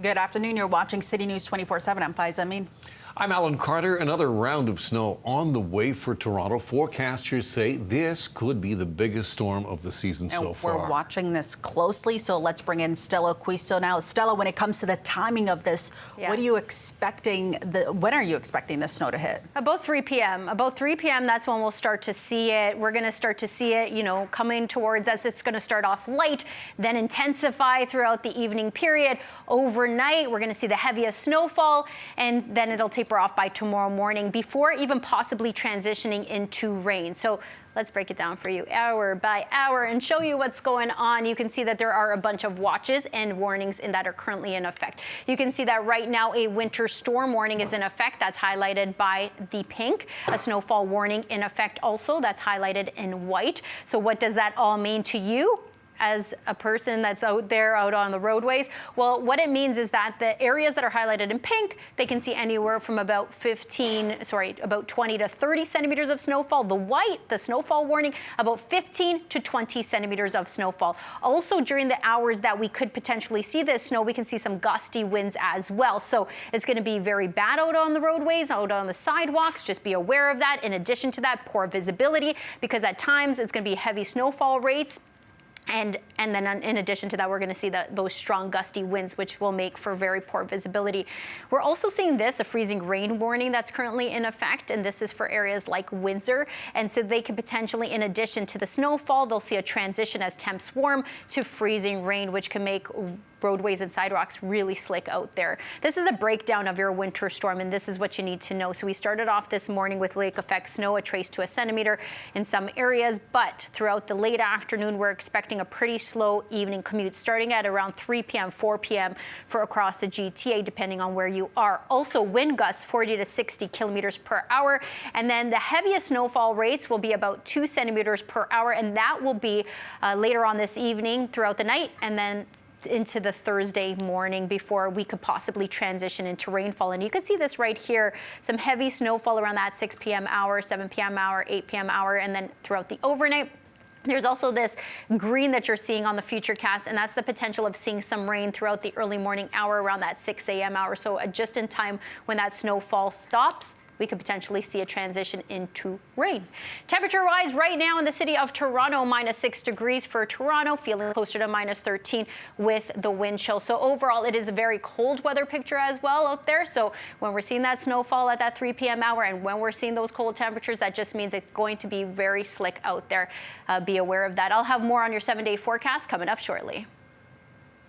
Good afternoon. You're watching City News 24/7. I'm Faiza Amin. I'm Alan Carter. Another round of snow on the way for Toronto. Forecasters say this could be the biggest storm of the season so far. We're watching this closely, so let's bring in Stella Acquisto now. Stella, when it comes to the timing of this, Yes. what are you expecting? When are you expecting the snow to hit? About 3 p.m. About 3 p.m. That's when we'll start to see it. We're going to start to see it, coming towards us. It's going to start off light, then intensify throughout the evening period. Overnight, we're going to see the heaviest snowfall, and then it'll taper off by tomorrow morning before even possibly transitioning into rain. So let's break it down for you hour by hour and show you what's going on. You can see that there are a bunch of watches and warnings that are currently in effect. You can see that right now a winter storm warning is in effect. That's highlighted by the pink. A snowfall warning in effect also. That's highlighted in white. So what does that all mean to you as a person that's out there out on the roadways? Well, what it means is that the areas that are highlighted in pink, they can see anywhere from about 20 to 30 centimeters of snowfall. The white, the snowfall warning, about 15 to 20 centimeters of snowfall. Also, during the hours that we could potentially see this snow, we can see some gusty winds as well. So it's going to be very bad out on the roadways, out on the sidewalks. Just be aware of that. In addition to that, poor visibility, because at times it's going to be heavy snowfall rates. And then in addition to that, we're going to see those strong gusty winds, which will make for very poor visibility. We're also seeing a freezing rain warning that's currently in effect, and this is for areas like Windsor. And so they could potentially, in addition to the snowfall, they'll see a transition as temps warm to freezing rain, which can make roadways and sidewalks really slick out there. This is a breakdown of your winter storm, and this is what you need to know. So we started off this morning with lake effect snow, a trace to a centimeter in some areas, but throughout the late afternoon, we're expecting a pretty slow evening commute starting at around 3 p.m., 4 p.m. for across the GTA, depending on where you are. Also, wind gusts 40 to 60 kilometers per hour. And then the heaviest snowfall rates will be about 2 centimeters per hour, and that will be later on this evening throughout the night, and then into the Thursday morning before we could possibly transition into rainfall. And you can see this right here, some heavy snowfall around that 6 p.m. hour, 7 p.m. hour, 8 p.m. hour, and then throughout the overnight. There's also this green that you're seeing on the futurecast, and that's the potential of seeing some rain throughout the early morning hour around that 6 a.m. hour. So just in time when that snowfall stops, we could potentially see a transition into rain. Temperature-wise, right now in the city of Toronto, -6 degrees for Toronto, feeling closer to -13 with the wind chill. So overall, it is a very cold weather picture as well out there. So when we're seeing that snowfall at that 3 p.m. hour, and when we're seeing those cold temperatures, that just means it's going to be very slick out there. Be aware of that. I'll have more on your 7-day forecast coming up shortly.